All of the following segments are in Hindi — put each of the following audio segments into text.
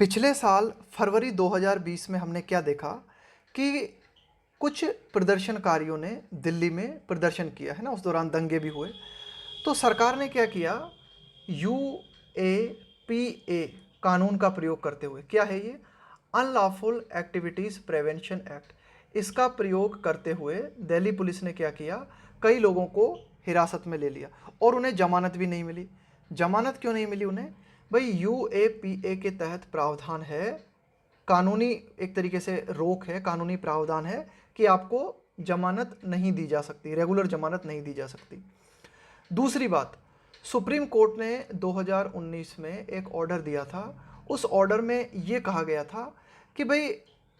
पिछले साल फरवरी 2020 में हमने क्या देखा कि कुछ प्रदर्शनकारियों ने दिल्ली में प्रदर्शन किया है ना, उस दौरान दंगे भी हुए। तो सरकार ने क्या किया, UAPA कानून का प्रयोग करते हुए, क्या है ये, अनलॉफुल एक्टिविटीज़ प्रिवेंशन एक्ट, इसका प्रयोग करते हुए दिल्ली पुलिस ने क्या किया, कई लोगों को हिरासत में ले लिया और उन्हें जमानत भी नहीं मिली। जमानत क्यों नहीं मिली उन्हें? भाई UAPA के तहत प्रावधान है, कानूनी एक तरीके से रोक है, कानूनी प्रावधान है कि आपको जमानत नहीं दी जा सकती, रेगुलर जमानत नहीं दी जा सकती। दूसरी बात, सुप्रीम कोर्ट ने 2019 में एक ऑर्डर दिया था। उस ऑर्डर में ये कहा गया था कि भाई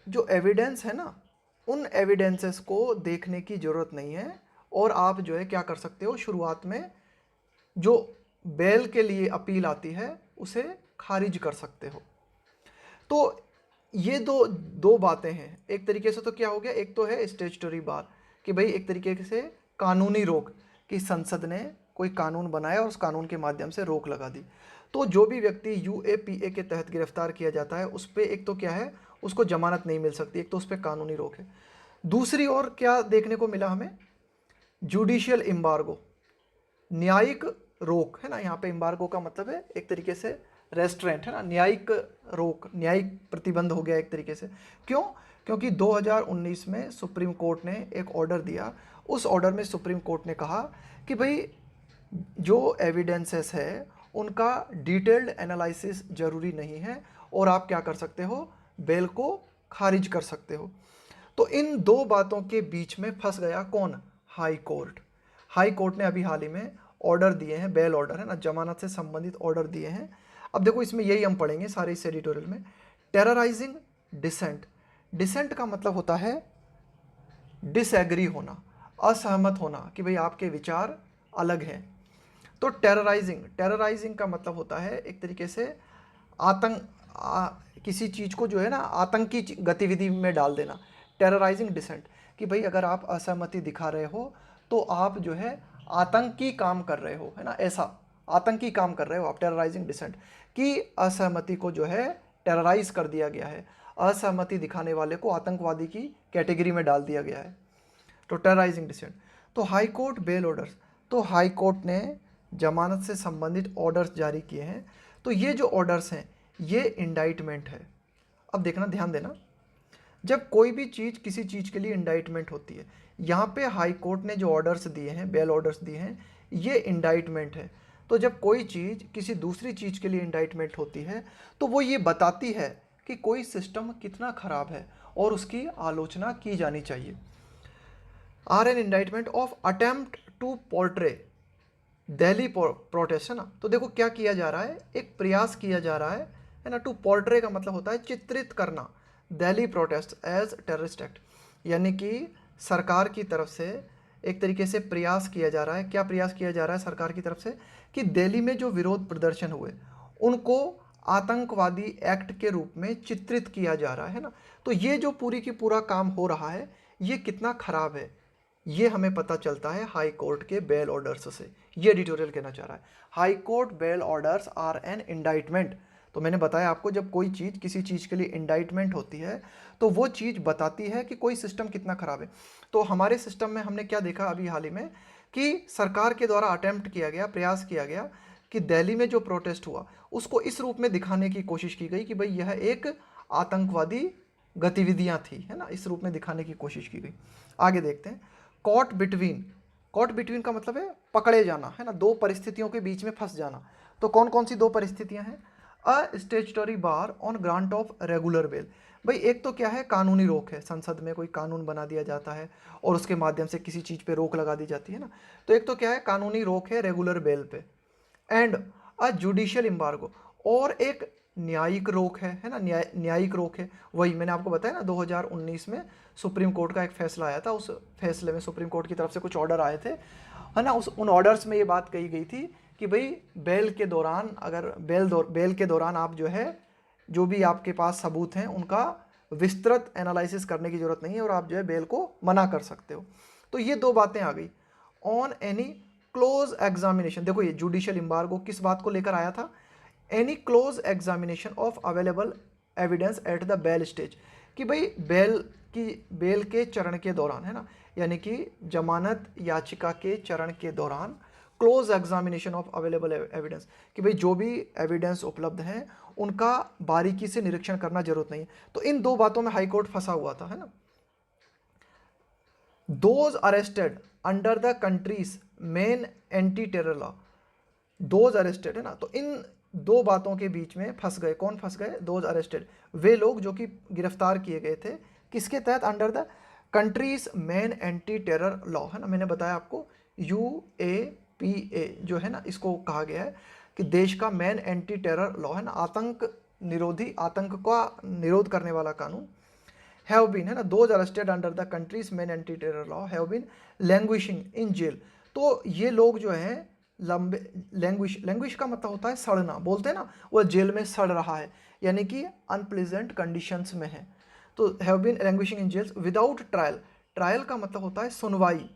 जो एविडेंस है ना, उन एविडेंसेस को देखने की ज़रूरत नहीं है और आप जो है क्या कर सकते हो, शुरुआत में जो बेल के लिए अपील आती है उसे खारिज कर सकते हो। तो ये दो दो बातें हैं। एक तरीके से तो क्या हो गया, एक तो है स्टेचुटरी बार कि भाई एक तरीके से कानूनी रोक, कि संसद ने कोई कानून बनाया और उस कानून के माध्यम से रोक लगा दी। तो जो भी व्यक्ति UAPA के तहत गिरफ्तार किया जाता है उस पर एक तो क्या है, उसको जमानत नहीं मिल सकती, एक तो उस पर कानूनी रोक है। दूसरी ओर क्या देखने को मिला हमें, जुडिशियल एम्बार्गो, न्यायिक रोक है ना। यहाँ पे एम्बार्गो का मतलब है एक तरीके से रेस्ट्रेंट है ना, न्यायिक रोक, न्यायिक प्रतिबंध हो गया एक तरीके से। क्यों? क्योंकि 2019 में सुप्रीम कोर्ट ने एक ऑर्डर दिया। उस ऑर्डर में सुप्रीम कोर्ट ने कहा कि भाई जो एविडेंसेस है उनका डिटेल्ड एनालिसिस ज़रूरी नहीं है और आप क्या कर सकते हो, बेल को खारिज कर सकते हो। तो इन दो बातों के बीच में फंस गया कौन, हाई कोर्ट। हाई कोर्ट ने अभी हाल ही में ऑर्डर दिए हैं, बेल ऑर्डर है ना, जमानत से संबंधित ऑर्डर दिए हैं। अब देखो इसमें यही हम पढ़ेंगे सारे इस एडिटोरियल में। टेरराइजिंग डिसेंट, डिसेंट का मतलब होता है डिसएग्री होना, असहमत होना, कि भाई आपके विचार अलग हैं। तो टेरराइजिंग, टेरराइजिंग का मतलब होता है एक तरीके से किसी चीज़ को जो है ना आतंकी गतिविधि में डाल देना। टेरराइजिंग डिसेंट, कि भाई अगर आप असहमति दिखा रहे हो तो आप जो है आतंकी काम कर रहे हो, है ना, ऐसा आतंकी काम कर रहे हो आप। टेरराइजिंग डिसेंट कि असहमति को जो है टेरराइज कर दिया गया है, असहमति दिखाने वाले को आतंकवादी की कैटेगरी में डाल दिया गया है। तो टेरराइजिंग डिसेंट। तो हाई कोर्ट बेल ऑर्डर्स, तो हाई कोर्ट ने जमानत से संबंधित ऑर्डर्स जारी किए हैं। तो ये जो ऑर्डर्स हैं ये इंडाइटमेंट है। अब देखना, ध्यान देना, जब कोई भी चीज़ किसी चीज़ के लिए इंडाइटमेंट होती है, यहाँ पे हाई कोर्ट ने जो ऑर्डर्स दिए हैं, बेल ऑर्डर्स दिए हैं, ये इंडाइटमेंट है। तो जब कोई चीज़ किसी दूसरी चीज़ के लिए इंडाइटमेंट होती है तो वो ये बताती है कि कोई सिस्टम कितना ख़राब है और उसकी आलोचना की जानी चाहिए। Are an indictment of attempt to portray Delhi protest, है ना। तो देखो क्या किया जा रहा है, एक प्रयास किया जा रहा है ना। टू पोर्ट्रे का मतलब होता है चित्रित करना Delhi protest as terrorist act, यानी कि सरकार की तरफ से एक तरीके से प्रयास किया जा रहा है। क्या प्रयास किया जा रहा है सरकार की तरफ से, कि दिल्ली में जो विरोध प्रदर्शन हुए उनको आतंकवादी एक्ट के रूप में चित्रित किया जा रहा है ना। तो ये जो पूरी की पूरा काम हो रहा है ये कितना खराब है, ये हमें पता चलता है हाई कोर्ट के बेल ऑर्डर्स से। ये एडिटोरियल कहना चाह रहा है, high court bail orders are an indictment. तो मैंने बताया आपको, जब कोई चीज़ किसी चीज़ के लिए इंडाइटमेंट होती है तो वो चीज़ बताती है कि कोई सिस्टम कितना ख़राब है। तो हमारे सिस्टम में हमने क्या देखा अभी हाल ही में, कि सरकार के द्वारा अटेम्प्ट किया गया, प्रयास किया गया कि दिल्ली में जो प्रोटेस्ट हुआ उसको इस रूप में दिखाने की कोशिश की गई कि भाई यह एक आतंकवादी गतिविधियां थी, है ना, इस रूप में दिखाने की कोशिश की गई। आगे देखते हैं, कॉट बिटवीन, कॉट बिटवीन का मतलब है पकड़े जाना, है ना, दो परिस्थितियों के बीच में फंस जाना। तो कौन कौन सी दो परिस्थितियां हैं, a statutory bar on grant of regular bail. भाई एक तो क्या है, कानूनी रोक है, संसद में कोई कानून बना दिया जाता है और उसके माध्यम से किसी चीज़ पे रोक लगा दी जाती है ना। तो एक तो क्या है, कानूनी रोक है रेगुलर बेल पे। एंड अ जुडिशियल एम्बार्गो, और एक न्यायिक रोक है ना, न्यायिक रोक है। वही मैंने आपको बताया ना, 2019 में सुप्रीम कोर्ट का एक फैसला आया था, उस फैसले में सुप्रीम कोर्ट की तरफ से कुछ ऑर्डर आए थे, है ना। उन ऑर्डर्स में ये बात कही गई थी कि भाई बेल के दौरान, अगर बेल के दौरान आप जो है, जो भी आपके पास सबूत हैं उनका विस्तृत एनालिसिस करने की ज़रूरत नहीं है और आप जो है बेल को मना कर सकते हो। तो ये दो बातें आ गई। ऑन एनी क्लोज एग्जामिनेशन, देखो ये जुडिशियल एम्बार्गो किस बात को लेकर आया था, any close examination of available evidence at the bail stage, कि भाई बेल के चरण के दौरान, है ना, यानी कि जमानत याचिका के चरण के दौरान close examination of available evidence, कि भाई जो भी एविडेंस उपलब्ध हैं उनका बारीकी से निरीक्षण करना जरूरत नहीं है। तो इन दो बातों में हाई कोर्ट फंसा हुआ था, है ना। Those arrested under the country's main anti terror law, those arrested, है ना, तो इन दो बातों के बीच में फंस गए। कौन फंस गए? दोज अरेस्टेड, वे लोग जो कि गिरफ्तार किए गए थे, किसके तहत? Under the country's main anti terror law, है ना, मैंने बताया आपको UAPA जो है ना, इसको कहा गया है कि देश का मेन एंटी टेरर लॉ, है ना, आतंक निरोधी, आतंक का निरोध करने वाला कानून। हैव बीन, है ना, those arrested under the country's main anti terror law have been languishing in jail, तो ये लोग जो है लंबे, लैंग्विश का मतलब होता है सड़ना, बोलते हैं ना, वो जेल में सड़ रहा है, यानी कि अनप्लेजेंट कंडीशंस में है। तो have been languishing in jails without trial, trial का मतलब होता है सुनवाई,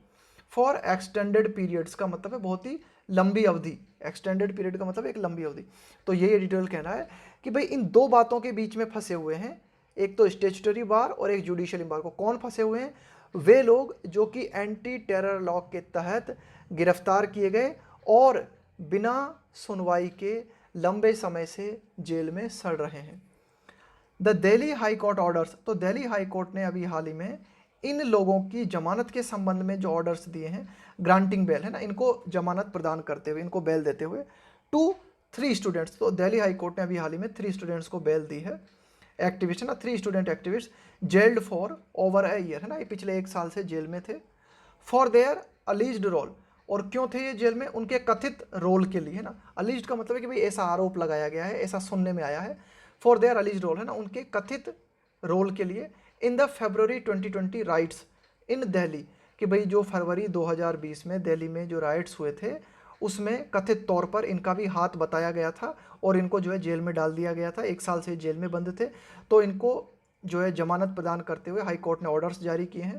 फॉर एक्सटेंडेड पीरियड्स का मतलब है बहुत ही लंबी अवधि, एक्सटेंडेड पीरियड का मतलब एक लंबी अवधि। तो ये डिटेल कहना है कि भाई इन दो बातों के बीच में फंसे हुए हैं, एक तो स्टेचुटरी बार और एक जुडिशियल बार को। कौन फंसे हुए हैं? वे लोग जो कि एंटी टेरर लॉ के तहत गिरफ्तार किए गए और बिना सुनवाई के लंबे समय से जेल में सड़ रहे हैं। The Delhi high court orders, तो दिल्ली हाई कोर्ट ने अभी हाल ही में इन लोगों की जमानत के संबंध में जो ऑर्डर्स दिए हैं, ग्रांटिंग बेल, है ना, इनको जमानत प्रदान करते हुए, इनको बेल देते हुए, टू 3 स्टूडेंट्स, तो दिल्ली हाई कोर्ट ने अभी हाल ही में 3 स्टूडेंट्स को बेल दी है। एक्टिविस्ट, है ना, 3 student activist gelled for over a year, है ना, ये पिछले 1 साल से जेल में थे, फॉर देयर अलीज्ड रोल, और क्यों थे ये जेल में? उनके कथित रोल के लिए, है ना, अलीज्ड का मतलब है कि भाई ऐसा आरोप लगाया गया है, ऐसा सुनने में आया है, फॉर देयर अलीज्ड रोल, है ना, उनके कथित रोल के लिए, इन द February 2020 राइट्स इन दिल्ली, कि भाई जो फरवरी 2020 में दिल्ली में जो राइट्स हुए थे उसमें कथित तौर पर इनका भी हाथ बताया गया था और इनको जो है जेल में डाल दिया गया था। 1 साल से जेल में बंद थे, तो इनको जो है जमानत प्रदान करते हुए हाई कोर्ट ने ऑर्डर्स जारी किए हैं।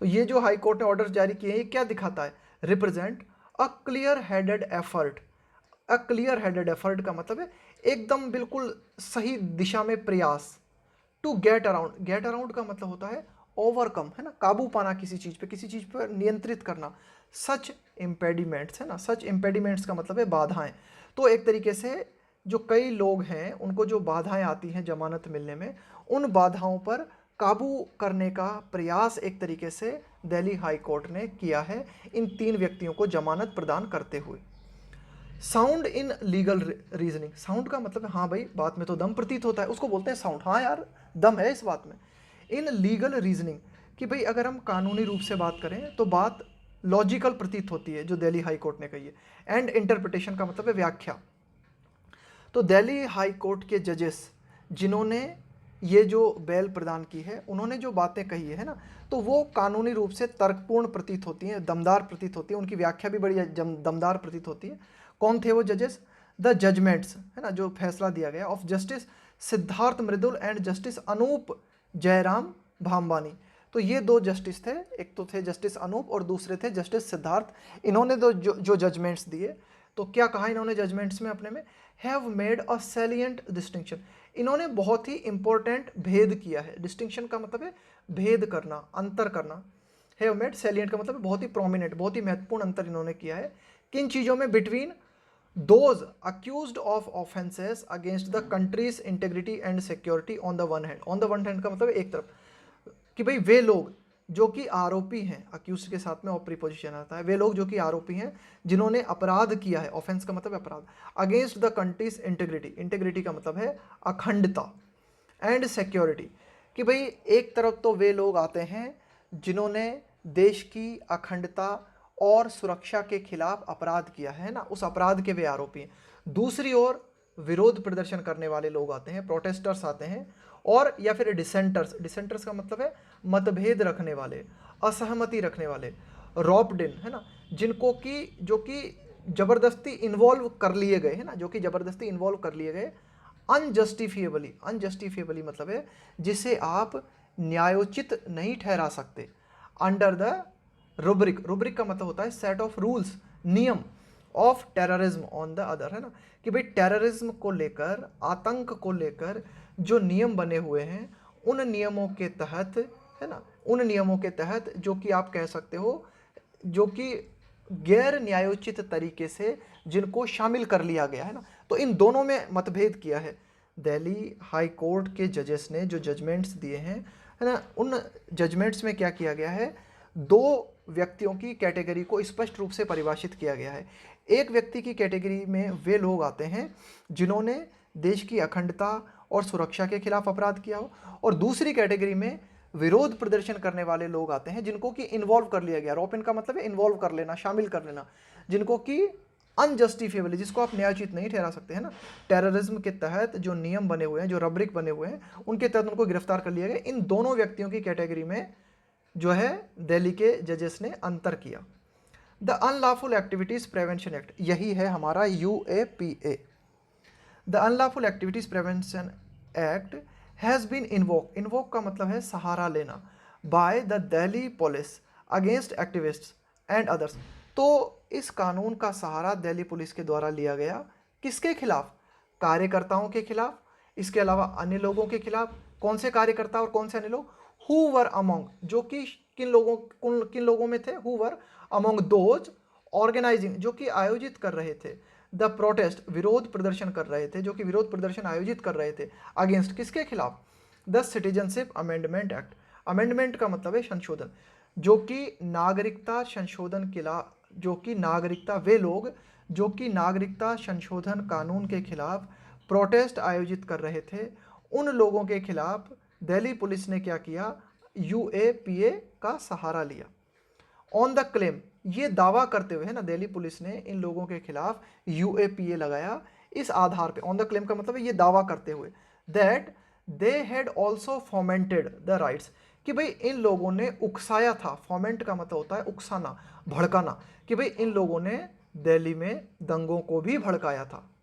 तो ये जो हाई कोर्ट ने ऑर्डर्स जारी किए हैं, ये क्या दिखाता है? Represent a clear headed effort, a clear headed effort का मतलब है एकदम बिल्कुल सही दिशा में प्रयास, to get around, get around का मतलब होता है ओवरकम, है ना, काबू पाना किसी चीज़ पर नियंत्रित करना, सच इम्पेडिमेंट्स, है ना, सच इम्पेडिमेंट्स का मतलब है बाधाएं। तो एक तरीके से जो कई लोग हैं उनको जो बाधाएं आती हैं जमानत मिलने में, उन बाधाओं पर काबू करने का प्रयास एक तरीके से दिल्ली हाई कोर्ट ने किया है इन 3 व्यक्तियों को जमानत प्रदान करते हुए। Sound in legal reasoning, sound का मतलब है हाँ भाई बात में तो दम प्रतीत होता है, उसको बोलते हैं साउंड, हाँ यार दम है इस बात में। इन लीगल रीजनिंग, कि भाई अगर हम कानूनी रूप से बात करें तो बात लॉजिकल प्रतीत होती है, जो दिल्ली हाई कोर्ट ने कही है। एंड इंटरप्रिटेशन का मतलब है व्याख्या। तो दिल्ली हाई कोर्ट के जजेस जिन्होंने ये जो बेल प्रदान की है, उन्होंने जो बातें कही है ना, तो वो कानूनी रूप से तर्कपूर्ण प्रतीत होती हैं, दमदार प्रतीत होती है, उनकी व्याख्या भी बड़ी दमदार प्रतीत होती है। कौन थे वो जजेस? द जजमेंट्स, है ना, जो फैसला दिया गया of Justice Siddharth Mridul and Justice Anup Jayram Bhambhani. तो ये 2 जस्टिस थे, एक तो थे जस्टिस अनूप और दूसरे थे जस्टिस सिद्धार्थ। इन्होंने जो जजमेंट्स दिए, तो क्या कहा इन्होंने जजमेंट्स में अपने में? Have made a salient distinction, इन्होंने बहुत ही इंपॉर्टेंट भेद किया है। डिस्टिंक्शन का मतलब है भेद करना, अंतर करना। हैव मेड, सैलिएंट का मतलब बहुत ही प्रोमिनेंट, बहुत ही महत्वपूर्ण अंतर इन्होंने किया है किन चीज़ों में? Between those accused of offences against the countries integrity and security on the one hand. On the one hand का मतलब एक तरफ, कि भाई वे लोग जो कि आरोपी हैं, अक्यूज के साथ में और प्रीपोजिशन आता है, वे लोग जो कि आरोपी हैं जिन्होंने अपराध किया है, ऑफेंस का मतलब अपराध, against the countries integrity, integrity का मतलब है अखंडता, एंड सिक्योरिटी, कि भाई एक तरफ तो वे लोग आते हैं जिन्होंने देश की अखंडता और सुरक्षा के खिलाफ अपराध किया है ना, उस अपराध के वे आरोपी हैं। दूसरी ओर विरोध प्रदर्शन करने वाले लोग आते हैं, प्रोटेस्टर्स आते हैं, और या फिर डिसेंटर्स, डिसेंटर्स का मतलब है मतभेद रखने वाले, असहमति रखने वाले, रॉप्ड इन, है ना, जिनको कि जो कि जबरदस्ती इन्वॉल्व कर लिए गए, है ना, जो कि जबरदस्ती इन्वॉल्व कर लिए गए अनजस्टिफिएबली। अनजस्टिफिएबली मतलब है जिसे आप न्यायोचित नहीं ठहरा सकते, अंडर द रुब्रिक, रुब्रिक का मतलब होता है सेट ऑफ रूल्स, नियम of terrorism on the other, है ना, कि भाई टेररिज्म को लेकर, आतंक को लेकर जो नियम बने हुए हैं उन नियमों के तहत, है ना, उन नियमों के तहत जो कि आप कह सकते हो जो कि गैर न्यायोचित तरीके से जिनको शामिल कर लिया गया है ना, तो इन दोनों में मतभेद किया है। दिल्ली हाई कोर्ट के जजेस ने जो जजमेंट्स दिए हैं, है ना, उन जजमेंट्स में क्या किया गया है, दो व्यक्तियों की कैटेगरी को स्पष्ट रूप से परिभाषित किया गया है। एक व्यक्ति की कैटेगरी में वे लोग आते हैं जिन्होंने देश की अखंडता और सुरक्षा के खिलाफ अपराध किया हो, और दूसरी कैटेगरी में विरोध प्रदर्शन करने वाले लोग आते हैं जिनको कि इन्वॉल्व कर लिया गया। रोप इन का मतलब है इन्वॉल्व कर लेना, शामिल कर लेना, जिनको कि अनजस्टिफिएबल, जिसको आप न्यायोचित नहीं ठहरा सकते, है ना, टेररिज्म के तहत जो नियम बने हुए हैं, जो रब्रिक बने हुए हैं, उनके तहत उनको गिरफ्तार कर लिया गया। इन दोनों व्यक्तियों की कैटेगरी में जो है दिल्ली के जजेस ने अंतर किया। The unlawful activities prevention act, यही है हमारा UAPA। The unlawful activities prevention act has been invoke का मतलब है सहारा लेना, by the Delhi police against activists and others. तो इस कानून का सहारा दिल्ली पुलिस के द्वारा लिया गया, किसके खिलाफ, कार्यकर्ताओं के खिलाफ, इसके अलावा अन्य लोगों के खिलाफ। कौन से कार्यकर्ता और कौन से अन्य लोग, हु वर अमोंग, जो कि किन लोगों में थे, who were among those organising, जो कि आयोजित कर रहे थे, द प्रोटेस्ट, विरोध प्रदर्शन कर रहे थे, जो कि विरोध प्रदर्शन आयोजित कर रहे थे, अगेंस्ट, किसके खिलाफ, the citizenship amendment act. Amendment का मतलब है संशोधन, जो कि नागरिकता संशोधन के खिलाफ, जो कि नागरिकता, वे लोग जो कि नागरिकता संशोधन कानून के खिलाफ प्रोटेस्ट आयोजित कर रहे थे, उन लोगों के खिलाफ दिल्ली पुलिस ने क्या किया, UAPA का सहारा लिया। ऑन द क्लेम, ये दावा करते हुए, है ना, दिल्ली पुलिस ने इन लोगों के खिलाफ UAPA लगाया इस आधार पे। ऑन द क्लेम का मतलब है ये दावा करते हुए, that they had also fomented the riots, कि भाई इन लोगों ने उकसाया था। फोमेंट का मतलब होता है उकसाना, भड़काना, कि भाई इन लोगों ने दिल्ली में दंगों को भी भड़काया था।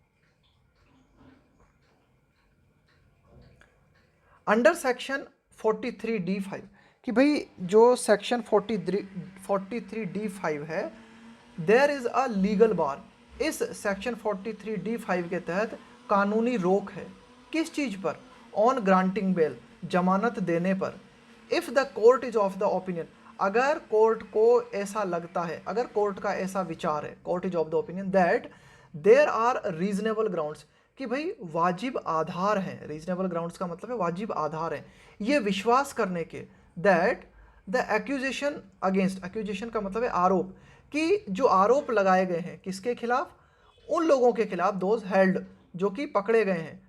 अंडर सेक्शन 43D5, कि भाई जो सेक्शन 43D5 है, देयर इज अ लीगल बार, इस सेक्शन 43D5 के तहत कानूनी रोक है, किस चीज पर, ऑन ग्रांटिंग बेल, जमानत देने पर, if the court is of the opinion, अगर कोर्ट को ऐसा लगता है, अगर कोर्ट का ऐसा विचार है, court is of the opinion that there are reasonable grounds, कि भाई वाजिब आधार हैं, रीजनेबल ग्राउंड्स का मतलब है वाजिब आधार हैं, ये विश्वास करने के, that the accusation against, accusation का मतलब है आरोप, कि जो आरोप लगाए गए हैं किसके खिलाफ, उन लोगों के खिलाफ, दोज हेल्ड, जो कि पकड़े गए हैं,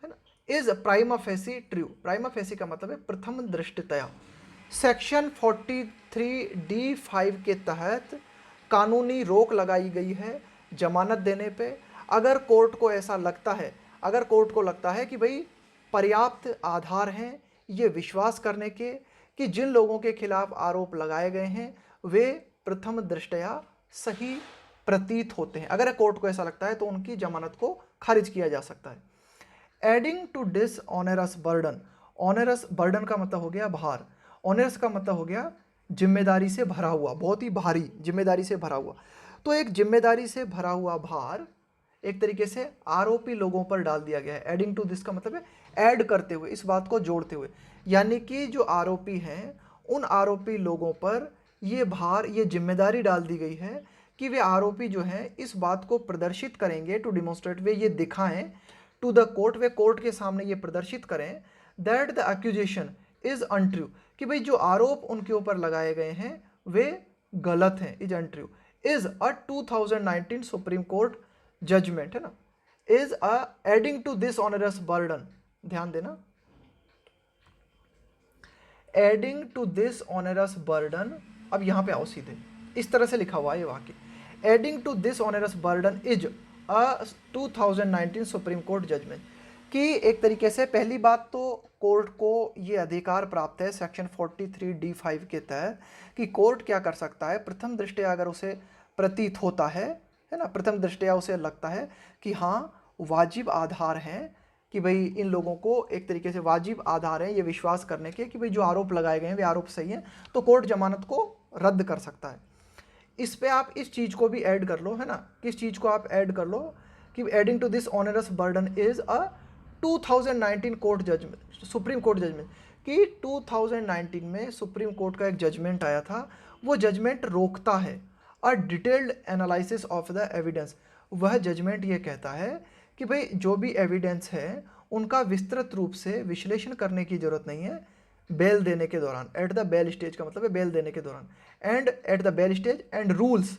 है ना, is prima facie true. Prima facie का मतलब है प्रथम दृष्टतया। सेक्शन 43D5 के तहत कानूनी रोक लगाई गई है जमानत देने पे, अगर कोर्ट को ऐसा लगता है, अगर कोर्ट को लगता है कि भाई पर्याप्त आधार हैं ये विश्वास करने के कि जिन लोगों के खिलाफ आरोप लगाए गए हैं वे प्रथम दृष्टया सही प्रतीत होते हैं, अगर कोर्ट को ऐसा लगता है तो उनकी जमानत को खारिज किया जा सकता है। Adding to this onerous burden, onerous burden का मतलब हो गया भार, ऑनरस का मतलब हो गया जिम्मेदारी से भरा हुआ, बहुत ही भारी, जिम्मेदारी से भरा हुआ। तो एक जिम्मेदारी से भरा हुआ भार एक तरीके से आरोपी लोगों पर डाल दिया गया है। एडिंग टू दिस का मतलब है ऐड करते हुए, इस बात को जोड़ते हुए, यानी कि जो आरोपी हैं उन आरोपी लोगों पर ये भार, ये जिम्मेदारी डाल दी गई है कि वे आरोपी जो हैं इस बात को प्रदर्शित करेंगे, टू डिमोन्स्ट्रेट, वे ये दिखाएं, टू द कोर्ट, वे कोर्ट के सामने ये प्रदर्शित करें, that the accusation is untrue, कि भाई जो आरोप उनके ऊपर लगाए गए हैं वे गलत हैं, is untrue, is a 2019 supreme court judgment, है ना, is a adding to this onerous burden, ध्यान देना, adding to this onerous burden. अब यहां पे आओ सीधे, इस तरह से लिखा हुआ है ये वाक्य, adding to this onerous burden is a 2019 supreme court judgment, कि एक तरीके से पहली बात तो कोर्ट को ये अधिकार प्राप्त है सेक्शन 43D5 के तहत कि कोर्ट क्या कर सकता है, प्रथम दृष्टया अगर उसे प्रतीत होता है ना, प्रथम दृष्टया उसे लगता है कि हाँ वाजिब आधार हैं, कि भाई इन लोगों को एक तरीके से वाजिब आधार हैं ये विश्वास करने के कि भाई जो आरोप लगाए गए हैं वे आरोप सही हैं, तो कोर्ट जमानत को रद्द कर सकता है। इस पे आप इस चीज़ को भी ऐड कर लो, है ना, किस चीज़ को आप ऐड कर लो कि adding to this onerous burden is a 2019 court judgment, supreme court judgment, कि 2019 में सुप्रीम कोर्ट का एक जजमेंट आया था, वो जजमेंट रोकता है a detailed analysis of the evidence. वह जजमेंट ये कहता है कि भाई जो भी एविडेंस है उनका विस्तृत रूप से विश्लेषण करने की जरूरत नहीं है बेल देने के दौरान, एट द बेल स्टेज का मतलब है बेल देने के दौरान, and at the bail stage and rules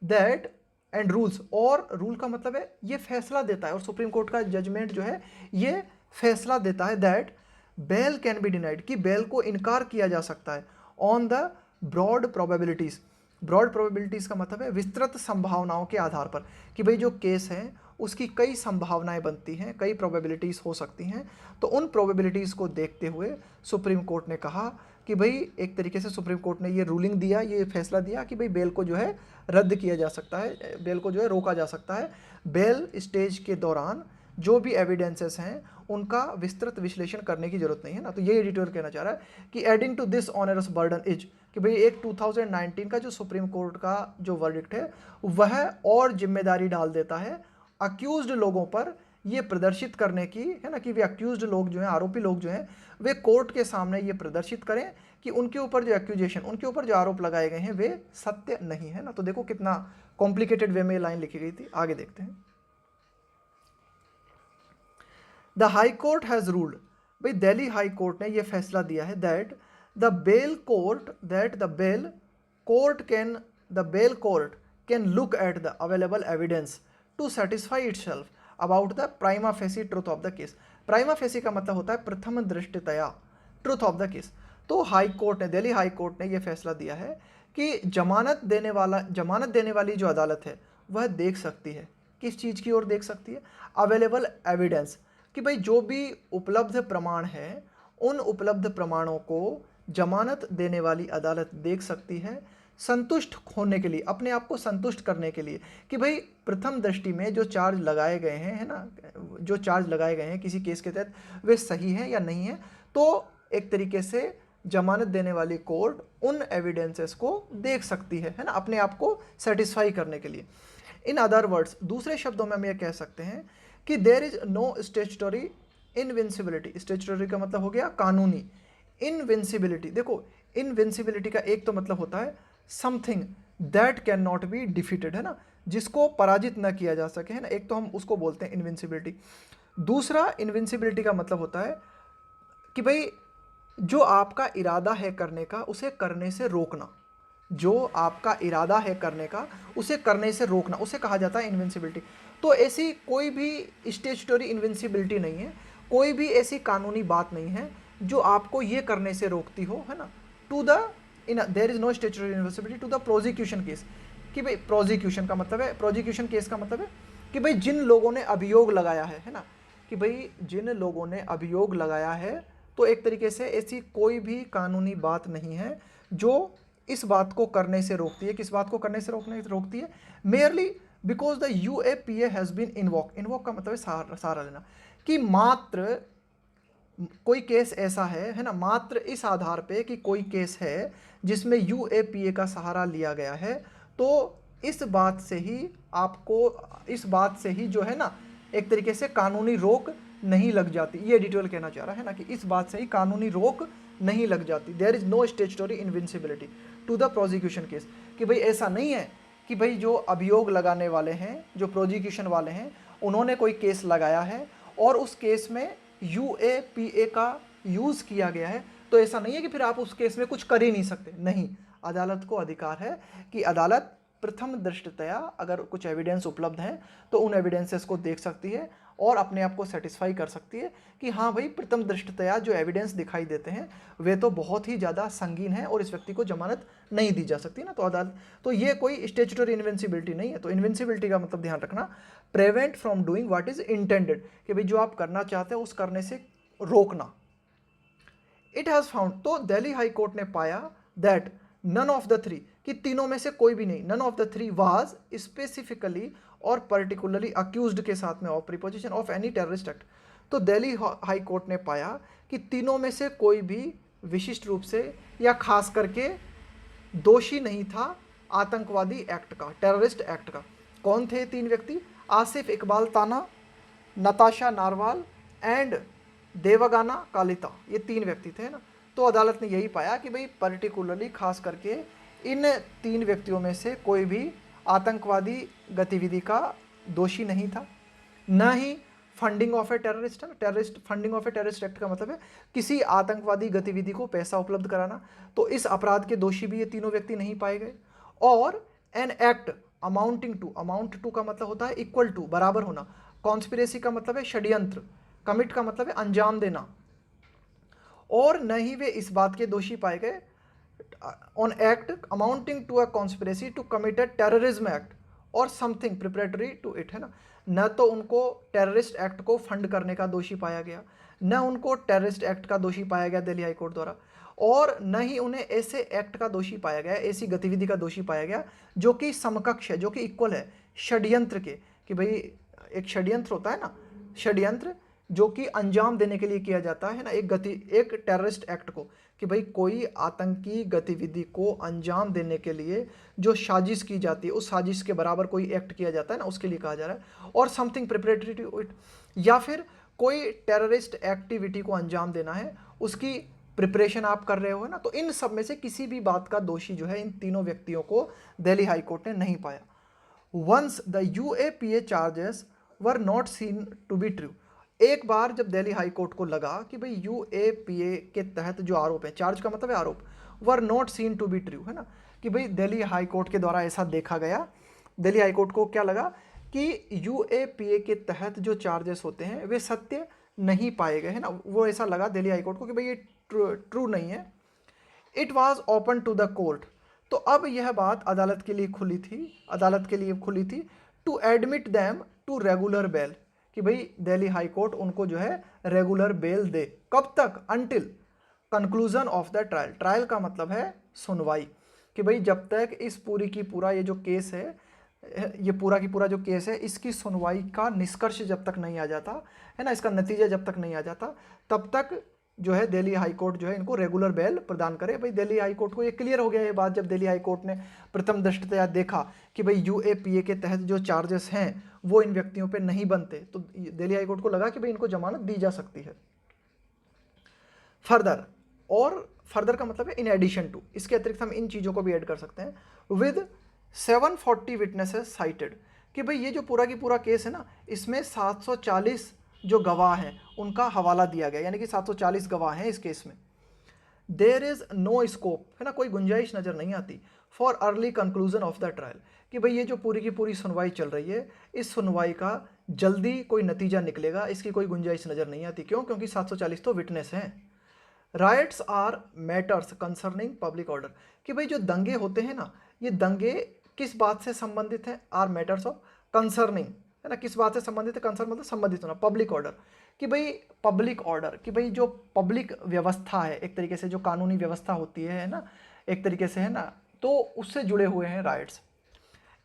that, and rules, और रूल का मतलब है ये फैसला देता है, और सुप्रीम कोर्ट का जजमेंट जो है ये फैसला देता है that bail can be denied, कि बेल को इनकार किया जा सकता है on the broad probabilities. Broad probabilities का मतलब है विस्तृत संभावनाओं के आधार पर, कि भाई जो केस है उसकी कई संभावनाएं बनती हैं, कई प्रोबेबिलिटीज़ हो सकती हैं, तो उन प्रोबेबिलिटीज़ को देखते हुए सुप्रीम कोर्ट ने कहा कि भाई एक तरीके से सुप्रीम कोर्ट ने ये रूलिंग दिया, ये फैसला दिया कि भाई बेल को जो है रद्द किया जा सकता है, बेल को जो है रोका जा सकता है। बेल स्टेज के दौरान जो भी एविडेंसेस हैं उनका विस्तृत विश्लेषण करने की जरूरत नहीं है ना। तो ये एडिटर कहना चाह रहा है कि adding to this onerous burden is, कि भाई एक 2019 का जो सुप्रीम कोर्ट का जो वर्डिक्ट है वह और जिम्मेदारी डाल देता है अक्यूज्ड लोगों पर ये प्रदर्शित करने की, है ना, कि वे अक्यूज्ड लोग जो हैं, आरोपी लोग जो हैं, वे कोर्ट के सामने ये प्रदर्शित करें कि उनके ऊपर जो एक्यूजेशन, उनके ऊपर जो आरोप लगाए गए हैं वे सत्य नहीं है ना। तो देखो कितना कॉम्प्लिकेटेड वे में लाइन लिखी गई थी, आगे देखते हैं। The high court has ruled, भाई दिल्ली हाई कोर्ट ने यह फैसला दिया है that the bail court can look at the available evidence to satisfy itself about the prima facie truth of the case. Prima facie का मतलब होता है प्रथम दृष्टया ट्रुथ ऑफ द केस। तो हाई कोर्ट ने, दिल्ली हाई कोर्ट ने यह फैसला दिया है कि जमानत देने वाली जो अदालत है वह देख सकती है, किस चीज़ की ओर देख सकती है, अवेलेबल एविडेंस, कि भाई जो भी उपलब्ध प्रमाण है उन उपलब्ध प्रमाणों को जमानत देने वाली अदालत देख सकती है संतुष्ट होने के लिए, अपने आप को संतुष्ट करने के लिए, कि भाई प्रथम दृष्टि में जो चार्ज लगाए गए हैं, है ना, जो चार्ज लगाए गए हैं किसी केस के तहत वे सही हैं या नहीं है। तो एक तरीके से जमानत देने वाली कोर्ट उन एविडेंसेस को देख सकती है ना, अपने आप को सेटिस्फाई करने के लिए। इन अदर वर्ड्स, दूसरे शब्दों में हम ये कह सकते हैं कि there is no statutory invincibility. Statutory का मतलब हो गया कानूनी, इनविंसिबिलिटी, देखो इनविंसिबिलिटी का एक तो मतलब होता है something that can not be defeated, है ना, जिसको पराजित न किया जा सके, है ना, एक तो हम उसको बोलते हैं इनविंसिबिलिटी। दूसरा इनविंसिबिलिटी का मतलब होता है कि भाई जो आपका इरादा है करने का उसे करने से रोकना, जो आपका इरादा है करने का उसे करने से रोकना, उसे कहा जाता है इनविंसिबिलिटी। तो ऐसी कोई भी स्टेचुटरी इनविंसिबिलिटी नहीं है, कोई भी ऐसी कानूनी बात नहीं है जो आपको ये करने से रोकती हो, है ना, to the there is no statutory invincibility to the prosecution case, कि भाई प्रोसिक्यूशन का मतलब है, प्रोसिक्यूशन केस का मतलब है कि भाई जिन लोगों ने अभियोग लगाया है ना, कि भाई जिन लोगों ने अभियोग लगाया है, तो एक तरीके से ऐसी कोई भी कानूनी बात नहीं है जो इस बात को करने से रोकती है। किस बात को करने से रोकती है? Merely because the UAPA has been invoke का मतलब है सहारा लेना, कि मात्र कोई केस ऐसा है ना, मात्र इस आधार पे कि कोई केस है जिसमें UAPA का सहारा लिया गया है, तो इस बात से ही आपको, इस बात से ही जो है ना एक तरीके से कानूनी रोक नहीं लग जाती। ये डिटेल कहना चाह रहा है ना, कि इस बात से ही कानूनी रोक नहीं लग जाती। There is no statutory invincibility to the prosecution case, कि भाई ऐसा नहीं है कि भाई जो अभियोग लगाने वाले हैं, जो प्रोसिक्यूशन वाले हैं, उन्होंने कोई केस लगाया है और उस केस में UAPA का यूज़ किया गया है, तो ऐसा नहीं है कि फिर आप उस केस में कुछ कर ही नहीं सकते। नहीं, अदालत को अधिकार है कि अदालत प्रथम दृष्टया अगर कुछ एविडेंस उपलब्ध हैं तो उन एविडेंसेस को देख सकती है और अपने आप को सेटिस्फाई कर सकती है कि हाँ भाई प्रथम दृष्टया जो एविडेंस दिखाई देते हैं वे तो बहुत ही ज़्यादा संगीन है और इस व्यक्ति को जमानत नहीं दी जा सकती ना। तो अदालत, तो ये कोई स्टेचुटरी इनविंसिबिलिटी नहीं है। तो इनविंसिबिलिटी का मतलब ध्यान रखना, prevent from doing what is intended, कि भाई जो आप करना चाहते हैं उस करने से रोकना। इट हैज़ फाउंड, तो दिल्ली हाई कोर्ट ने पाया that none of the three, कि तीनों में से कोई भी नहीं, none of the three was specifically और पर्टिकुलरली अक्यूज्ड के साथ में of preposition of any terrorist act. तो दिल्ली हाई कोर्ट ने पाया कि तीनों में से कोई भी विशिष्ट रूप से या खास करके दोषी नहीं था आतंकवादी एक्ट का, टेररिस्ट एक्ट का। कौन थे 3 व्यक्ति? आसिफ इकबाल ताना, नताशा नारवाल एंड देवगाना कालिता, ये 3 व्यक्ति थे ना। तो अदालत ने यही पाया कि भाई पर्टिकुलरली खास करके इन 3 व्यक्तियों में से कोई भी आतंकवादी गतिविधि का दोषी नहीं था, न ही funding of a terrorist. Terrorist funding of a terrorist act का मतलब है किसी आतंकवादी गतिविधि को पैसा उपलब्ध कराना। तो इस अपराध के दोषी भी ये तीनों व्यक्ति नहीं पाए गए। और an act amounting to, amount to का मतलब होता है इक्वल टू, बराबर होना। कॉन्स्पिरेसी का मतलब है षड्यंत्र, कमिट का मतलब है अंजाम देना। और न ही वे इस बात के दोषी पाए गए on act amounting to a conspiracy to commit a terrorism act और समथिंग प्रिपरेटरी टू इट, है ना। न तो उनको टेररिस्ट एक्ट को फंड करने का दोषी पाया गया, न उनको टेररिस्ट एक्ट का दोषी पाया गया दिल्ली हाईकोर्ट द्वारा, और न ही उन्हें ऐसे एक्ट का दोषी पाया गया, ऐसी गतिविधि का दोषी पाया गया जो कि समकक्ष है, जो कि इक्वल है षड्यंत्र के। कि भाई एक षड्यंत्र होता है ना, षड्यंत्र जो कि अंजाम देने के लिए किया जाता है ना एक टेररिस्ट एक्ट को, कि भाई कोई आतंकी गतिविधि को अंजाम देने के लिए जो साजिश की जाती है, उस साजिश के बराबर कोई एक्ट किया जाता है ना, उसके लिए कहा जा रहा है। और समथिंग प्रिपरेटरी टू इट, या फिर कोई टेररिस्ट एक्टिविटी को अंजाम देना है, उसकी प्रिपरेशन आप कर रहे हो, है ना। तो इन सब में से किसी भी बात का दोषी जो है इन तीनों व्यक्तियों को दिल्ली हाईकोर्ट ने नहीं पाया। Once the UAPA charges were not seen to be true, एक बार जब दिल्ली हाई कोर्ट को लगा कि भाई UAPA के तहत जो आरोप है, चार्ज का मतलब है आरोप, were not seen to be true, है ना, कि भाई दिल्ली हाई कोर्ट के द्वारा ऐसा देखा गया, दिल्ली हाई कोर्ट को क्या लगा कि UAPA के तहत जो चार्जेस होते हैं वे सत्य नहीं पाए गए, है ना। वो ऐसा लगा दिल्ली हाई कोर्ट को कि भाई ये ट्रू नहीं है। It was open to the court, तो अब यह बात अदालत के लिए खुली थी to admit them to regular bail, कि भाई दिल्ली हाई कोर्ट उनको जो है रेगुलर बेल दे। कब तक? Until conclusion of the trial, trial का मतलब है सुनवाई, कि भाई जब तक इस पूरी की पूरा ये जो केस है, ये पूरा की पूरा जो केस है, इसकी सुनवाई का निष्कर्ष जब तक नहीं आ जाता, है ना, इसका नतीजा जब तक नहीं आ जाता, तब तक जो है दिल्ली हाई कोर्ट जो है इनको रेगुलर बेल प्रदान करे। भाई दिल्ली हाई कोर्ट को ये क्लियर हो गया ये बात, जब दिल्ली हाई कोर्ट ने प्रथम दृष्टया देखा कि भाई UAPA के तहत जो चार्जेस हैं वो इन व्यक्तियों पे नहीं बनते, तो दिल्ली हाई कोर्ट को लगा कि भाई इनको जमानत दी जा सकती है। फर्दर, और फर्दर का मतलब है इन एडिशन टू, इसके अतिरिक्त हम इन चीज़ों को भी ऐड कर सकते हैं। विद 740 विटनेसेस साइटेड, कि भाई ये जो पूरा की पूरा केस है ना, इसमें 740 जो गवाह हैं उनका हवाला दिया गया, यानी कि 740 गवाह हैं इस केस में। देयर इज नो स्कोप, है ना, कोई गुंजाइश नजर नहीं आती for early conclusion of the trial, कि भाई ये जो पूरी की पूरी सुनवाई चल रही है, इस सुनवाई का जल्दी कोई नतीजा निकलेगा, इसकी कोई गुंजाइश नजर नहीं आती। क्यों? क्योंकि 740 तो विटनेस हैं। Rights are matters concerning public order, कि भाई जो दंगे होते हैं ना, ये दंगे किस बात से संबंधित हैं? आर मैटर्स ऑफ कंसर्निंग, है ना, किस बात से संबंधित है? कंसर्न मतलब संबंधित होना। पब्लिक ऑर्डर, कि भाई पब्लिक ऑर्डर, कि भाई जो पब्लिक व्यवस्था है, एक तरीके से जो कानूनी व्यवस्था होती है ना, एक तरीके से, है ना, तो उससे जुड़े हुए हैं rights.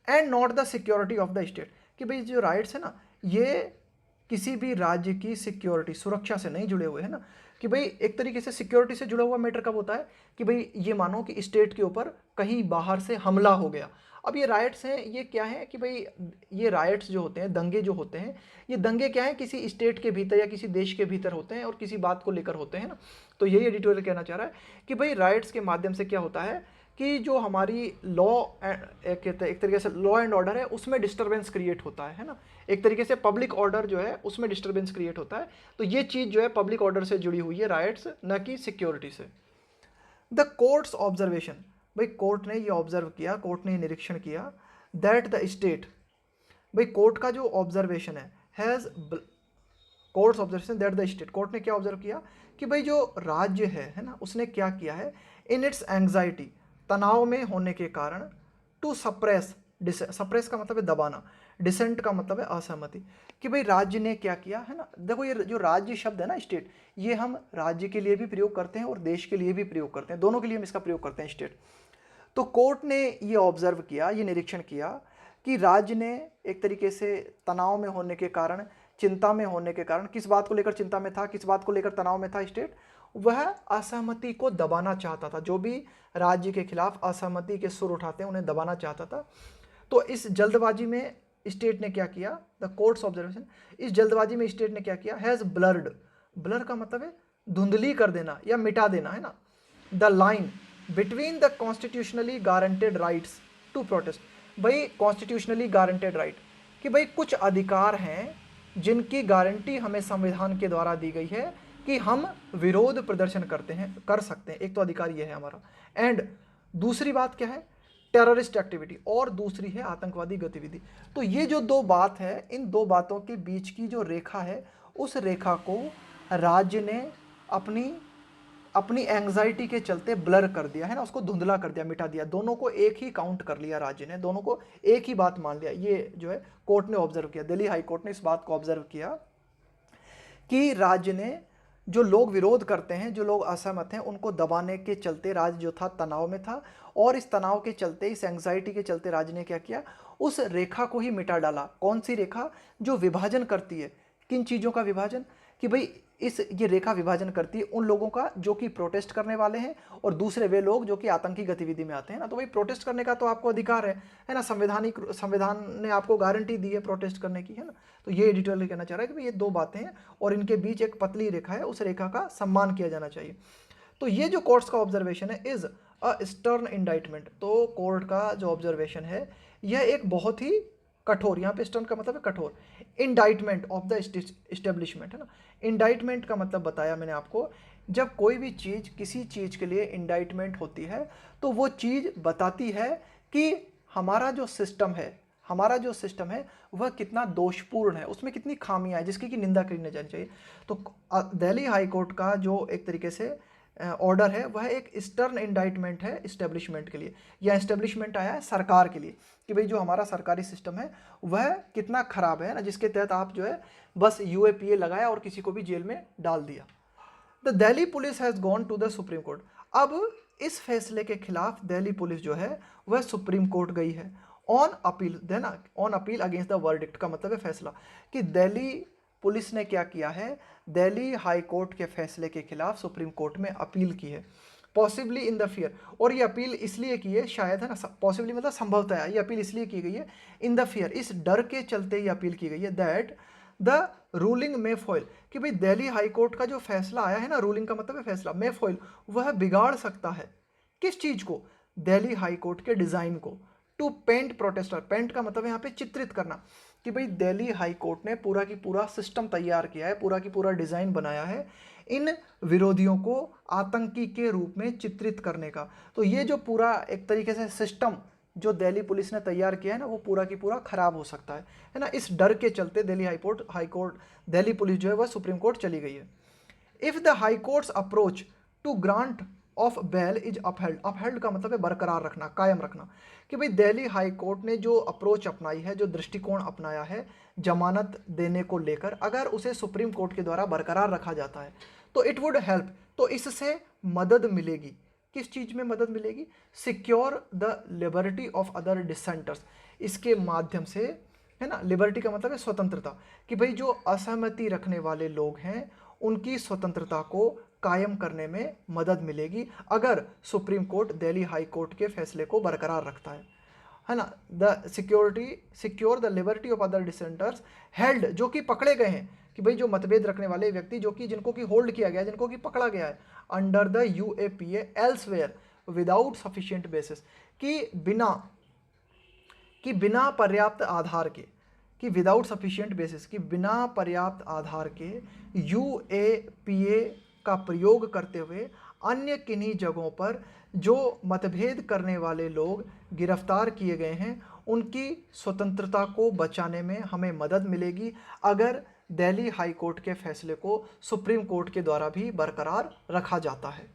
And not the security of the state, कि भाई जो राइट्स है ना, ये किसी भी राज्य की सिक्योरिटी, सुरक्षा से नहीं जुड़े हुए, है ना। कि भाई एक तरीके से सिक्योरिटी से जुड़ा हुआ मैटर कब होता है? कि भाई ये मानो कि स्टेट के ऊपर कहीं बाहर से हमला हो गया। अब ये राइट्स हैं, ये क्या है कि भाई ये राइट्स जो होते हैं, दंगे जो होते हैं, ये दंगे क्या है? किसी स्टेट के भीतर या किसी देश के भीतर होते हैं और किसी बात को लेकर होते हैं ना। तो यही एडिटोरियल कहना चाह रहा है कि भाई राइट्स के माध्यम से क्या होता है कि जो हमारी लॉ, एक तरीके से लॉ एंड ऑर्डर है, उसमें डिस्टर्बेंस क्रिएट होता है ना। एक तरीके से पब्लिक ऑर्डर जो है उसमें डिस्टर्बेंस क्रिएट होता है। तो ये चीज़ जो है पब्लिक ऑर्डर से जुड़ी हुई है, राइट्स, न कि सिक्योरिटी से। द कोर्ट्स ऑब्जर्वेशन, भाई कोर्ट ने ये ऑब्जर्व किया, कोर्ट ने ये निरीक्षण किया दैट द स्टेट, भाई कोर्ट का जो ऑब्जर्वेशन है, has courts observation that the state, court ने क्या ऑब्जर्व किया कि भाई जो राज्य है ना, उसने क्या किया है, इन इट्स एंग्जाइटी, तनाव में होने के कारण, टू सप्रेस, सप्रेस का मतलब है दबाना, डिसेंट का मतलब है असहमति, कि भाई राज्य ने क्या किया, है ना। देखो ये जो राज्य शब्द है ना, स्टेट, ये हम राज्य के लिए भी प्रयोग करते हैं और देश के लिए भी प्रयोग करते हैं, दोनों के लिए हम इसका प्रयोग करते हैं, स्टेट। तो कोर्ट ने ये ऑब्जर्व किया, ये निरीक्षण किया कि राज्य ने एक तरीके से तनाव में होने के कारण, चिंता में होने के कारण, किस बात को लेकर चिंता में था, किस बात को लेकर तनाव में था स्टेट, वह असहमति को दबाना चाहता था। जो भी राज्य के खिलाफ असहमति के सुर उठाते हैं उन्हें दबाना चाहता था। तो इस जल्दबाजी में स्टेट ने क्या किया, द कोर्ट्स ऑब्जर्वेशन, इस जल्दबाजी में स्टेट ने क्या किया, हैज़ ब्लर्ड, ब्लर का मतलब है धुंधली कर देना या मिटा देना, है ना, the line between the constitutionally guaranteed rights to protest. भाई कॉन्स्टिट्यूशनली गारंटेड राइट कि भाई कुछ अधिकार हैं जिनकी गारंटी हमें संविधान के द्वारा दी गई है कि हम विरोध प्रदर्शन करते हैं, कर सकते हैं, एक तो अधिकार ये है हमारा, एंड दूसरी बात क्या है, टेररिस्ट एक्टिविटी, और दूसरी है आतंकवादी गतिविधि। तो ये जो दो बात है, इन दो बातों के बीच की जो रेखा है, उस रेखा को राज्य ने अपनी एंग्जाइटी के चलते ब्लर कर दिया, है ना, उसको धुंधला कर दिया, मिटा दिया। दोनों को एक ही काउंट कर लिया राज्य ने, दोनों को एक ही बात मान लिया। ये जो है कोर्ट ने ऑब्जर्व किया, दिल्ली हाई कोर्ट ने इस बात को ऑब्जर्व किया कि राज्य ने जो लोग विरोध करते हैं, जो लोग असहमत हैं, उनको दबाने के चलते राज्य जो था तनाव में था, और इस तनाव के चलते, इस एंग्जाइटी के चलते राज्य ने क्या किया, उस रेखा को ही मिटा डाला। कौन सी रेखा, जो विभाजन करती है, किन चीज़ों का विभाजन, कि भाई ये रेखा विभाजन करती है उन लोगों का जो कि प्रोटेस्ट करने वाले हैं, और दूसरे वे लोग जो कि आतंकी गतिविधि में आते हैं ना। तो भाई प्रोटेस्ट करने का तो आपको अधिकार है ना, संविधान ने आपको गारंटी दी है प्रोटेस्ट करने की, है ना। तो ये एडिटोरियल कहना चाह रहा है कि भाई ये दो बातें हैं और इनके बीच एक पतली रेखा है, उस रेखा का सम्मान किया जाना चाहिए। तो ये जो कोर्ट्स का ऑब्जर्वेशन है, इज अ स्टर्न इंडाइटमेंट, तो कोर्ट का जो ऑब्जर्वेशन है यह एक बहुत ही कठोर, यहाँ पे स्टर्न का मतलब है कठोर, इंडाइटमेंट ऑफ द एस्टेब्लिशमेंट, है ना। इंडाइटमेंट का मतलब बताया मैंने आपको, जब कोई भी चीज़, किसी चीज़ के लिए इंडाइटमेंट होती है तो वो चीज़ बताती है कि हमारा जो सिस्टम है वह कितना दोषपूर्ण है, उसमें कितनी खामियां हैं जिसकी की निंदा करनी जानी चाहिए। तो दिल्ली हाई कोर्ट का जो एक तरीके से ऑर्डर है वह एक स्टर्न इंडाइटमेंट है इस्टेब्लिशमेंट के लिए, या इस्टेब्लिशमेंट आया है सरकार के लिए कि भाई जो हमारा सरकारी सिस्टम है वह कितना खराब है ना, जिसके तहत आप जो है बस यूएपीए लगाया और किसी को भी जेल में डाल दिया। The Delhi police has gone to the supreme court. अब इस फैसले के खिलाफ दिल्ली पुलिस जो है वह सुप्रीम कोर्ट गई है, ऑन अपील, देना on appeal against the verdict का मतलब है फैसला, कि दिल्ली पुलिस ने क्या किया है, दिल्ली हाई कोर्ट के फैसले के खिलाफ सुप्रीम कोर्ट में अपील की है, पॉसिबली इन द फियर, और ये अपील इसलिए की है, शायद, है ना, पॉसिबली मतलब संभवतः ये अपील इसलिए की गई है, इन द फियर, इस डर के चलते ये अपील की गई है, दैट द रूलिंग में फॉइल, कि भाई दिल्ली हाई कोर्ट का जो फैसला आया है ना, रूलिंग का मतलब है फैसला, में फॉइल, वह बिगाड़ सकता है किस चीज़ को, दिल्ली हाई कोर्ट के डिज़ाइन को, टू पेंट प्रोटेस्टर, पेंट का मतलब है यहाँ पे चित्रित करना, कि भाई दिल्ली हाई कोर्ट ने पूरा की पूरा सिस्टम तैयार किया है, पूरा की पूरा डिज़ाइन बनाया है इन विरोधियों को आतंकी के रूप में चित्रित करने का। तो ये जो पूरा एक तरीके से सिस्टम जो दिल्ली पुलिस ने तैयार किया है ना, वो पूरा की पूरा खराब हो सकता है ना। इस डर के चलते दिल्ली दिल्ली पुलिस जो है वह सुप्रीम कोर्ट चली गई है। If the high court's approach to grant of bail is upheld, upheld का मतलब है बरकरार रखना, कायम रखना, कि भाई दिल्ली हाई कोर्ट ने जो अप्रोच अपनाई है, जो दृष्टिकोण अपनाया है जमानत देने को लेकर, अगर उसे सुप्रीम कोर्ट के द्वारा बरकरार रखा जाता है तो इट वुड हेल्प, तो इससे मदद मिलेगी। किस चीज़ में मदद मिलेगी, secure the liberty of other dissenters, इसके माध्यम से, है ना, लिबर्टी का मतलब है स्वतंत्रता, कि भाई जो असहमति रखने वाले लोग हैं उनकी स्वतंत्रता को कायम करने में मदद मिलेगी अगर supreme court Delhi high court के फैसले को बरकरार रखता है ना। The secure the liberty of other dissenters held, जो कि पकड़े गए हैं, कि भाई जो मतभेद रखने वाले व्यक्ति जिनको कि होल्ड किया गया है, जिनको कि पकड़ा गया है under the UAPA elsewhere without sufficient basis, कि बिना पर्याप्त आधार के, कि विदाउट सफिशिएंट बेसिस, कि बिना पर्याप्त आधार के यूएपीए का प्रयोग करते हुए अन्य किन्हीं जगहों पर जो मतभेद करने वाले लोग गिरफ्तार किए गए हैं उनकी स्वतंत्रता को बचाने में हमें मदद मिलेगी अगर दिल्ली हाई कोर्ट के फैसले को सुप्रीम कोर्ट के द्वारा भी बरकरार रखा जाता है।